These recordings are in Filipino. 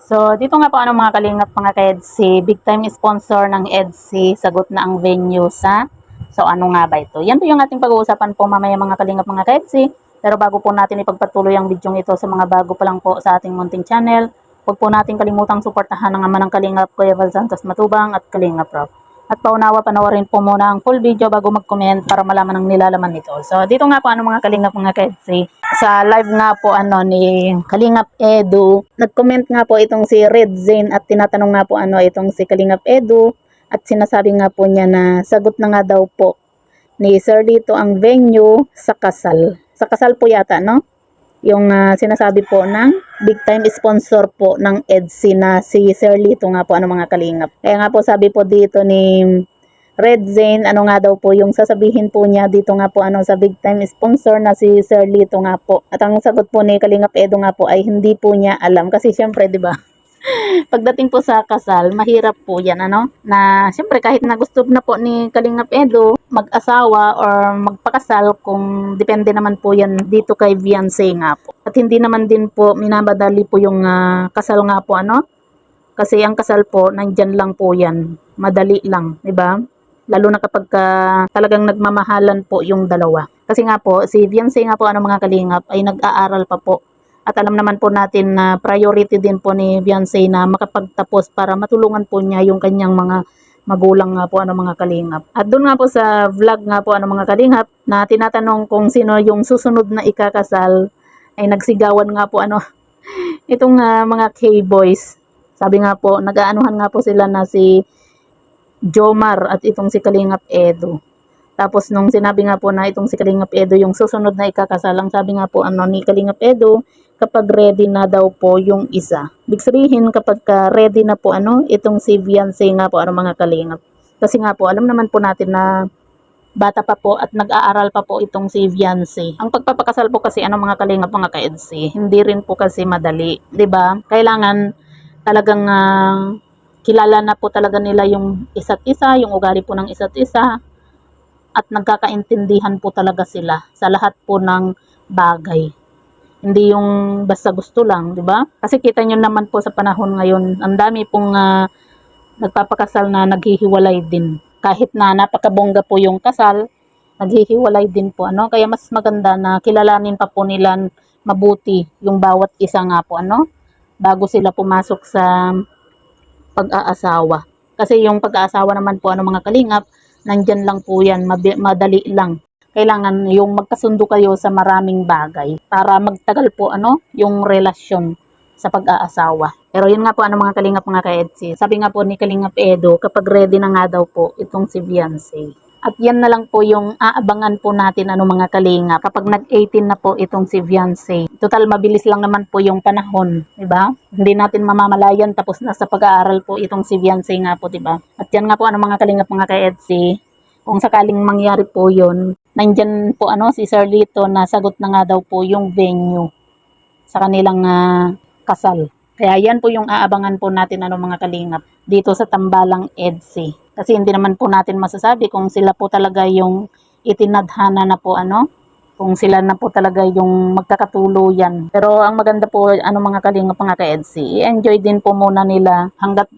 So, dito nga po mga kalingap mga ka-EDSI, big time sponsor ng EDSI, sagot na ang venue sa, so ano nga ba ito? Yan po yung ating pag-uusapan po mamaya mga kalingap mga ka-EDSI, pero bago po natin ipagpatuloy ang video ito sa mga bago pa lang po sa ating munting channel, huwag po natin kalimutang suportahan ang ama ng kalingap Kuya Val Santos Matubang at Kalingap Rob. At paunawa panoorin po muna ang full video bago mag-comment para malaman ang nilalaman nito. So, dito nga po mga kalingap mga ka-EDSI, sa live nga po ni Kalingap Edu, nag-comment nga po itong si Red Zane at tinatanong nga po itong si Kalingap Edu at sinasabi nga po niya na sagot na nga daw po ni Sir Lito ang venue sa kasal. Sa kasal po yata, no? Yung sinasabi po ng big time sponsor po ng EDSI na si Sir Lito nga po mga kalingap. Kaya nga po sabi po dito ni Red Zane, ano nga daw po yung sasabihin po niya dito nga po sa big time sponsor na si Sir Lito nga po. At ang sagot po ni Kalingap Edo nga po ay hindi po niya alam kasi syempre 'di ba? Pagdating po sa kasal, mahirap po 'yan na syempre kahit na gusto na po ni Kalingap Edo mag-asawa or magpakasal kung depende naman po 'yan dito kay Viancy nga po. At hindi naman din po minabadali po yung kasal nga po kasi ang kasal po nandyan lang po 'yan. Madali lang, 'di ba? Lalo na kapag talagang nagmamahalan po yung dalawa. Kasi nga po, si Viancy nga po mga kalingap ay nag-aaral pa po. At alam naman po natin na priority din po ni Viancy na makapagtapos para matulungan po niya yung kanyang mga magulang nga po mga kalingap. At doon nga po sa vlog nga po mga kalingap na tinatanong kung sino yung susunod na ikakasal ay nagsigawan nga po itong mga K-boys. Sabi nga po, nag-aanuhan nga po sila na si Jomar at itong si Kalingap Edo. Tapos nung sinabi nga po na itong si Kalingap Edo yung susunod na ikakasalang, sabi nga po ni Kalingap Edo, kapag ready na daw po yung isa. Big sabihin kapag ready na po itong si Viancy nga po mga kalingap. Kasi nga po alam naman po natin na bata pa po at nag-aaral pa po itong si Viancy. Ang pagpapakasal po kasi mga kalingap mga ka-EDSI, hindi rin po kasi madali, 'di ba? Kailangan talagang kilala na po talaga nila yung isa't isa, yung ugali po ng isa't isa, at nagkakaintindihan po talaga sila sa lahat po ng bagay. Hindi yung basta gusto lang, di ba? Kasi kita nyo naman po sa panahon ngayon, ang dami pong nagpapakasal na naghihiwalay din. Kahit na napakabongga po yung kasal, naghihiwalay din po. Kaya mas maganda na kilalanin pa po nila mabuti yung bawat isa nga po bago sila pumasok sa pag-aasawa. Kasi yung pag-aasawa naman po mga kalingap, nandyan lang po yan, madali lang. Kailangan yung magkasundo kayo sa maraming bagay para magtagal po yung relasyon sa pag-aasawa. Pero yun nga po mga kalingap mga ka-EDSI. Sabi nga po ni Kalingap Edo, kapag ready na nga daw po itong si Viancy. At yan na lang po yung aabangan po natin mga kalingap kapag nag-18 na po itong si Viancy. Total mabilis lang naman po yung panahon, 'di ba? Hindi natin mamamalayan tapos na sa pag-aaral po itong si Viancy nga po, 'di ba? At yan nga po mga kalingap mga ka-EDSI. Kung sakaling mangyari po 'yon, nandyan po si Sir Lito na sagot na nga daw po yung venue sa kanilang kasal. Kaya yan po yung aabangan po natin mga kalingap dito sa Tambalang EDSI. Kasi hindi naman po natin masasabi kung sila po talaga yung itinadhana na po kung sila na po talaga yung magkakatuluyan. Pero ang maganda po mga kalingap mga ka-EDSI, i-enjoy din po muna nila hanggat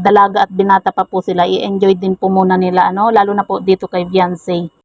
dalaga at binata pa po sila, i-enjoy din po muna nila lalo na po dito kay Viancy.